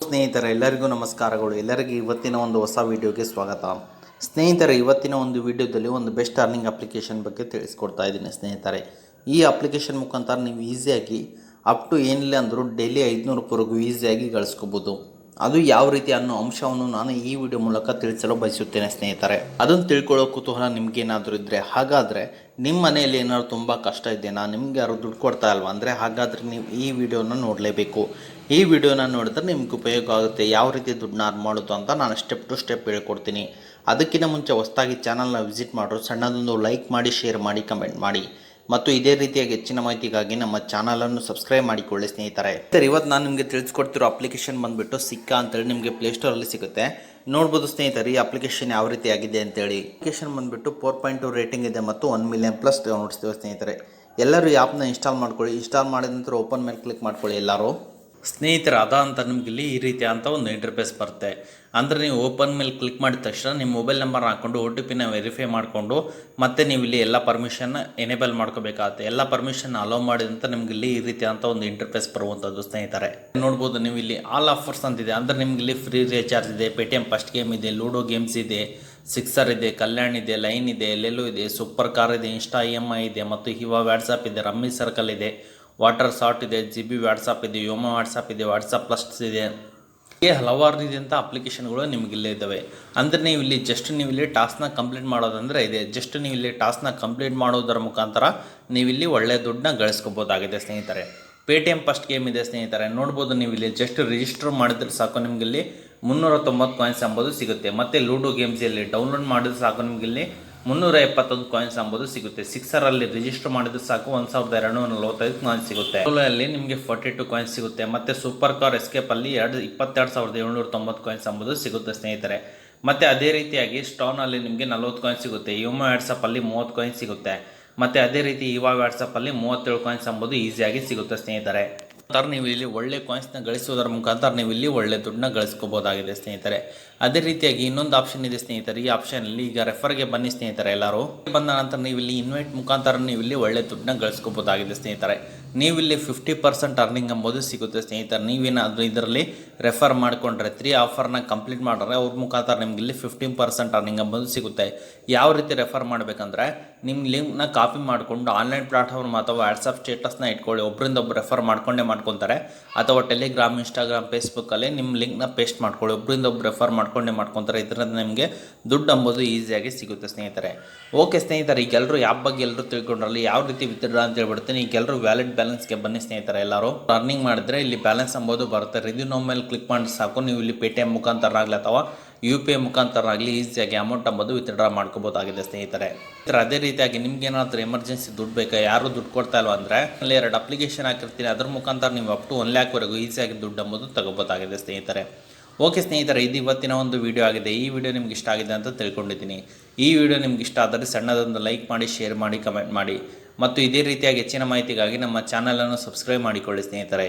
ಸ್ನೇಹಿತರೆ ಎಲ್ಲರಿಗೂ ನಮಸ್ಕಾರಗಳು. ಎಲ್ಲರಿಗೂ ಇವತ್ತಿನ ಒಂದು ಹೊಸ ವಿಡಿಯೋಗೆ ಸ್ವಾಗತ. ಸ್ನೇಹಿತರೆ, ಇವತ್ತಿನ ಒಂದು ವಿಡಿಯೋದಲ್ಲಿ ಒಂದು ಬೆಸ್ಟ್ ಅರ್ನಿಂಗ್ ಅಪ್ಲಿಕೇಶನ್ ಬಗ್ಗೆ ತಿಳಿಸ್ಕೊಡ್ತಾ ಇದ್ದೀನಿ ಸ್ನೇಹಿತರೆ. ಈ ಅಪ್ಲಿಕೇಶನ್ ಮುಖಾಂತರ ನೀವು ಈಸಿಯಾಗಿ ಅಪ್ ಟು ಏನಿಲ್ಲ ಅಂದರೂ ಡೈಲಿ 500 ರೂಪಾಯಿವರೆಗೂ ಈಸಿಯಾಗಿ ಗಳಿಸ್ಕೋಬೋದು. ಅದು ಯಾವ ರೀತಿ ಅನ್ನೋ ಅಂಶವನ್ನು ನಾನು ಈ ವಿಡಿಯೋ ಮೂಲಕ ತಿಳಿಸಲು ಬಯಸುತ್ತೇನೆ ಸ್ನೇಹಿತರೆ. ಅದನ್ನು ತಿಳ್ಕೊಳ್ಳೋ ಕುತೂಹಲ ನಿಮಗೇನಾದರೂ ಇದ್ದರೆ, ಹಾಗಾದರೆ ನಿಮ್ಮ ಮನೆಯಲ್ಲಿ ಏನಾದರೂ ತುಂಬ ಕಷ್ಟ ಇದೆಯಾ, ನಿಮಗೆ ಯಾರು ದುಡ್ಡು ಕೊಡ್ತಾ ಇಲ್ವಾ ಅಂದರೆ ಹಾಗಾದರೆ ನೀವು ಈ ವಿಡಿಯೋನ ನೋಡಲೇಬೇಕು. ಈ ವಿಡಿಯೋನ ನೋಡಿದ್ರೆ ನಿಮ್ಗೆ ಉಪಯೋಗ ಆಗುತ್ತೆ. ಯಾವ ರೀತಿ ದುಡ್ಡನ್ನ ಅರ್ನ್ ಮಾಡೋದು ಅಂತ ನಾನು ಸ್ಟೆಪ್ ಟು ಸ್ಟೆಪ್ ಹೇಳ್ಕೊಡ್ತೀನಿ. ಅದಕ್ಕಿಂತ ಮುಂಚೆ ಹೊಸದಾಗಿ ಚಾನಲ್ನ ವಿಸಿಟ್ ಮಾಡೋರು ಸಣ್ಣದೊಂದು ಲೈಕ್ ಮಾಡಿ, ಶೇರ್ ಮಾಡಿ, ಕಮೆಂಟ್ ಮಾಡಿ ಮತ್ತು ಇದೇ ರೀತಿಯಾಗಿ ಹೆಚ್ಚಿನ ಮಾಹಿತಿಗಾಗಿ ನಮ್ಮ ಚಾನಲನ್ನು ಸಬ್ಸ್ಕ್ರೈಬ್ ಮಾಡಿಕೊಳ್ಳಿ ಸ್ನೇಹಿತರೆ. ಇವತ್ತು ನಾನು ನಿಮಗೆ ತಿಳಿಸ್ಕೊಡ್ತಿರೋ ಅಪ್ಲಿಕೇಶನ್ ಬಂದುಬಿಟ್ಟು ಸಿಕ್ಕಾ ಅಂತೇಳಿ ನಿಮಗೆ ಪ್ಲೇಸ್ಟೋರಲ್ಲಿ ಸಿಗುತ್ತೆ. ನೋಡ್ಬೋದು ಸ್ನೇಹಿತರೆ ಈ ಅಪ್ಲಿಕೇಶನ್ ಯಾವ ರೀತಿ ಆಗಿದೆ ಅಂತೇಳಿ. ಅಪ್ಲಿಕೇಶನ್ ಬಂದುಬಿಟ್ಟು 4.2 ರೇಟಿಂಗ್ ಇದೆ ಮತ್ತು 1 ಮಿಲಿಯನ್ ಪ್ಲಸ್ ಡೌನ್ಲೋಡ್ಸ್ತೀವಿ ಸ್ನೇಹಿತರೆ. ಎಲ್ಲರೂ ಈ ಆ್ಯಪ್ನ ಇನ್ಸ್ಟಾಲ್ ಮಾಡ್ಕೊಳ್ಳಿ. ಇನ್ಸ್ಟಾಲ್ ಮಾಡಿದ ನಂತರ ಓಪನ್ ಮೇಲೆ ಕ್ಲಿಕ್ ಮಾಡ್ಕೊಳ್ಳಿ ಎಲ್ಲರೂ. ಸ್ನೇಹಿತರೆ, ಅಂತ ನಿಮ್ಗೆ ಇಲ್ಲಿ ಈ ರೀತಿ ಅಂತ ಒಂದು ಇಂಟರ್ಫೇಸ್ ಬರುತ್ತೆ. ಅಂದರೆ ನೀವು ಓಪನ್ ಮೇಲೆ ಕ್ಲಿಕ್ ಮಾಡಿದ ತಕ್ಷಣ ನಿಮ್ಮ ಮೊಬೈಲ್ ನಂಬರ್ ಹಾಕ್ಕೊಂಡು OTPನ ವೆರಿಫೈ ಮಾಡಿಕೊಂಡು ಮತ್ತೆ ನೀವು ಇಲ್ಲಿ ಎಲ್ಲ ಪರ್ಮಿಷನ್ನ ಎನೇಬಲ್ ಮಾಡ್ಕೋಬೇಕಾಗುತ್ತೆ. ಎಲ್ಲ ಪರ್ಮಿಷನ್ ಅಲೋ ಮಾಡಿದಂತ ನಿಮ್ಗೆ ಇಲ್ಲಿ ಈ ರೀತಿ ಅಂತ ಒಂದು ಇಂಟರ್ಫೇಸ್ ಬರುವಂಥದ್ದು ಸ್ನೇಹಿತರೆ. ನೋಡ್ಬೋದು ನೀವು ಇಲ್ಲಿ ಆಲ್ ಆಫರ್ಸ್ ಅಂತಿದೆ. ಅಂದರೆ ನಿಮ್ಗೆ ಇಲ್ಲಿ ಫ್ರೀ ರೀಚಾರ್ಜ್ ಇದೆ, ಪೇಟಿಎಂ ಫಸ್ಟ್ ಗೇಮ್ ಇದೆ, ಲೂಡೋ ಗೇಮ್ಸ್ ಇದೆ, ಸಿಕ್ಸರ್ ಇದೆ, ಕಲ್ಯಾಣ್ ಇದೆ, ಲೈನ್ ಇದೆ, ಎಲ್ಲೆಲ್ಲೂ ಇದೆ, ಸೂಪರ್ ಕಾರ್ ಇದೆ, ಇನ್ಸ್ಟಾ EMI ಇದೆ ಮತ್ತು ಹಿವಾ ವಾಟ್ಸಪ್ ಇದೆ, ರಮ್ಮಿ ಸರ್ಕಲ್ ಇದೆ, ವಾಟರ್ ಸಾಟ್ ಇದೆ, GB ವಾಟ್ಸಪ್ ಇದೆ, ಯೋಮೋ ವಾಟ್ಸಪ್ ಇದೆ, ವಾಟ್ಸಪ್ ಪ್ಲಸ್ ಇದೆ. ಹೀಗೆ ಹಲವಾರು ರೀತಿಯಂಥ ಅಪ್ಲಿಕೇಶನ್ಗಳು ನಿಮಗಿಲ್ಲೇ ಇದ್ದಾವೆ. ಅಂದರೆ ನೀವು ಇಲ್ಲಿ ಟಾಸ್ಕ್ನ ಕಂಪ್ಲೀಟ್ ಮಾಡೋದಂದರೆ ಇದೆ. ನೀವು ಇಲ್ಲಿ ಟಾಸ್ಕ್ನ ಕಂಪ್ಲೀಟ್ ಮಾಡೋದರ ಮುಖಾಂತರ ನೀವಿಲ್ಲಿ ಒಳ್ಳೆಯ ದುಡ್ಡನ್ನ ಗಳಿಸ್ಕೋಬೋದಾಗಿದೆ ಸ್ನೇಹಿತರೆ. ಪೇಟಿಎಂ ಫಸ್ಟ್ ಗೇಮ್ ಇದೆ ಸ್ನೇಹಿತರೆ. ನೋಡ್ಬೋದು ನೀವು ಇಲ್ಲಿ ರಿಜಿಸ್ಟರ್ ಮಾಡಿದ್ರೆ ಸಾಕು ನಿಮಗಿಲ್ಲಿ 390 ಕಾಯಿನ್ಸ್ ಎಂಬುದು ಸಿಗುತ್ತೆ. ಮತ್ತು ಲೂಡೋ ಗೇಮ್ಸಲ್ಲಿ ಡೌನ್ಲೋಡ್ ಮಾಡಿದ್ರೆ ಸಾಕು ನಿಮಗಿಲ್ಲಿ 371 ಕಾಯಿನ್ಸ್ ಎಂಬುದು ಸಿಗುತ್ತೆ. ಸಿಕ್ಸರಲ್ಲಿ ರಿಜಿಸ್ಟರ್ ಮಾಡಿದ್ರೆ ಸಾಕು 1245 ಕಾಯಿನ್ಸ್ ಸಿಗುತ್ತೆ. ಅಲ್ಲಿ ನಿಮಗೆ 42 ಕಾಯಿನ್ಸ್ ಸಿಗುತ್ತೆ. ಮತ್ತು ಸೂಪರ್ ಕಾರ್ ಎಸ್ಕೇಪಲ್ಲಿ 22,790 ಕಾಯಿನ್ಸ್ ಎಂಬುದು ಸಿಗುತ್ತೆ ಸ್ನೇಹಿತರೆ. ಮತ್ತು ಅದೇ ರೀತಿಯಾಗಿ ಸ್ಟೋನಲ್ಲಿ ನಿಮಗೆ 40 ಕಾಯಿನ್ಸ್ ಸಿಗುತ್ತೆ. ಯೋಮೋ ವಾಟ್ಸಪ್ಪಲ್ಲಿ 30 ಕಾಯಿನ್ಸ್ ಸಿಗುತ್ತೆ. ಮತ್ತು ಅದೇ ರೀತಿ ಇವಾ ವಾಟ್ಸಪ್ಪಲ್ಲಿ 37 ಕಾಯಿನ್ಸ್ ಎಂಬುದು ಈಸಿಯಾಗಿ ಸಿಗುತ್ತೆ ಸ್ನೇಹಿತರೆ. ನೀವು ಇಲ್ಲಿ ಒಳ್ಳೆ ಕಾಯಿನ್ಸ್ನ ಗಳಿಸೋದರ ಮುಖಾಂತರ ನೀವು ಇಲ್ಲಿ ಒಳ್ಳೆ ದುಡ್ಡನ್ನ ಗಳಿಸ್ಕೋಬೋದಾಗಿದೆ ಸ್ನೇಹಿತರೆ. ಅದೇ ರೀತಿಯಾಗಿ ಇನ್ನೊಂದು ಆಪ್ಷನ್ ಇದೆ ಸ್ನೇಹಿತರೆ. ಈ ಆಪ್ಷನಲ್ಲಿ ಈಗ ರೆಫರ್ಗೆ ಬನ್ನಿ ಸ್ನೇಹಿತರೆ. ಎಲ್ಲರೂ ಬಂದ ನಂತರ ನೀವು ಇಲ್ಲಿ ಇನ್ವೈಟ್ ಮುಖಾಂತರ ನೀವು ಇಲ್ಲಿ ಒಳ್ಳೆ ದುಡ್ಡನ್ನ ಗಳಿಸ್ಕೋಬೋದಾಗಿದೆ ಸ್ನೇಹಿತರೆ. ನೀವು ಇಲ್ಲಿ 50% ಅರ್ನಿಂಗ್ ಎಂಬುದು ಸಿಗುತ್ತೆ ಸ್ನೇಹಿತರೆ. ನೀವೇನಾದರೂ ಇದರಲ್ಲಿ ರೆಫರ್ ಮಾಡಿಕೊಂಡ್ರೆ 3 ಆಫರ್ನ ಕಂಪ್ಲೀಟ್ ಮಾಡಿದ್ರೆ ಅವ್ರ ಮುಖಾಂತರ ನಿಮ್ಗೆ ಇಲ್ಲಿ 15% ಅರ್ನಿಂಗ್ ಎಂಬುದು ಸಿಗುತ್ತೆ. ಯಾವ ರೀತಿ ರೆಫರ್ ಮಾಡಬೇಕಂದ್ರೆ ನಿಮ್ಮ ಲಿಂಕ್ನ ಕಾಪಿ ಮಾಡಿಕೊಂಡು ಆನ್ಲೈನ್ ಪ್ಲಾಟ್ಫಾರ್ಮ್ ಅಥವಾ ವಾಟ್ಸಪ್ ಸ್ಟೇಟಸ್ನ ಇಟ್ಕೊಳ್ಳಿ. ಒಬ್ಬರಿಂದ ಒಬ್ಬರು ರೆಫರ್ ಮಾಡ್ಕೊತಾರೆ. ಅಥವಾ ಟೆಲಿಗ್ರಾಮ್, ಇನ್ಸ್ಟಾಗ್ರಾಮ್, ಫೇಸ್ಬುಕ್ಕಲ್ಲಿ ನಿಮ್ಮ ಲಿಂಕ್ನ ಪೇಸ್ಟ್ ಮಾಡ್ಕೊಳ್ಳಿ. ಒಬ್ಬರಿಂದ ಒಬ್ಬರು ರೆಫರ್ ಮಾಡ್ಕೊತಾರೆ. ಇದರಿಂದ ನಿಮಗೆ ದುಡ್ಡು ಎಂಬುದು ಈಸಿಯಾಗಿ ಸಿಗುತ್ತೆ ಸ್ನೇಹಿತರೆ. ಓಕೆ ಸ್ನೇಹಿತರೆ, ಈಗೆಲ್ಲರೂ ಆ್ಯಪ್ ಬಗ್ಗೆ ಎಲ್ಲರೂ ತಿಳ್ಕೊಂಡ್ರಲ್ಲಿ ಯಾವ ರೀತಿ ವಿತ್ಡ್ರಾ ಅಂತ ಹೇಳ್ಬಿಡ್ತೀನಿ. ಈಗೆಲ್ಲರೂ ವ್ಯಾಲೆಟ್ ಬ್ಯಾಲೆನ್ಸ್ಗೆ ಬನ್ನಿ ಸ್ನೇಹಿತರೆ. ಎಲ್ಲರೂ ಅರ್ನಿಂಗ್ ಮಾಡಿದ್ರೆ ಇಲ್ಲಿ ಬ್ಯಾಲೆನ್ಸ್ ಎಂಬುದು ಬರುತ್ತೆ. ರಿವ್ಯೂ ನೋ ಮೇಲೆ ಕ್ಲಿಕ್ ಮಾಡಿ ಸಾಕು ನೀವು ಇಲ್ಲಿ ಪೇಟಿಎಂ ಮುಖಾಂತರ ಆಗಲಿ ಅಥವಾ UPI ಮುಖಾಂತರ ಆಗಲಿ ಈಸಿಯಾಗಿ ಅಮೌಂಟ್ ಎಂಬುದು ವಿತ್ಡ್ರಾ ಮಾಡ್ಕೋಬೋದಾಗಿದೆ ಸ್ನೇಹಿತರೆ. ಅದೇ ರೀತಿಯಾಗಿ ನಿಮ್ಗೆ ಏನಾದರೂ ಎಮರ್ಜೆನ್ಸಿ ದುಡ್ಡು ಬೇಕಾ, ಯಾರು ದುಡ್ಡು ಕೊಡ್ತಾ ಇಲ್ವಾ ಅಂದರೆ ಅಲ್ಲಿ 2 ಅಪ್ಲಿಕೇಶನ್ ಹಾಕಿರ್ತೀನಿ. ಅದ್ರ ಮುಖಾಂತರ ನೀವು ಅಪ್ ಟು 1 ಲ್ಯಾಕ್ವರೆಗೂ ಈಸಿಯಾಗಿ ದುಡ್ಡು ಎಂಬುದು ತಗೋಬೋದಾಗಿದೆ ಸ್ನೇಹಿತರೆ. ಓಕೆ ಸ್ನೇಹಿತರೆ, ಇದು ಇವತ್ತಿನ ಒಂದು ವಿಡಿಯೋ ಆಗಿದೆ. ಈ ವಿಡಿಯೋ ನಿಮ್ಗೆ ಇಷ್ಟ ಆಗಿದೆ ಅಂತ ತಿಳ್ಕೊಂಡಿದ್ದೀನಿ. ಈ ವಿಡಿಯೋ ನಿಮ್ಗೆ ಇಷ್ಟ ಆದರೆ ಸಣ್ಣದೊಂದು ಲೈಕ್ ಮಾಡಿ, ಶೇರ್ ಮಾಡಿ, ಕಮೆಂಟ್ ಮಾಡಿ ಮತ್ತು ಇದೇ ರೀತಿಯಾಗಿ ಹೆಚ್ಚಿನ ಮಾಹಿತಿಗಾಗಿ ನಮ್ಮ ಚಾನಲನ್ನು ಸಬ್ಸ್ಕ್ರೈಬ್ ಮಾಡಿಕೊಳ್ಳಿ ಸ್ನೇಹಿತರೆ.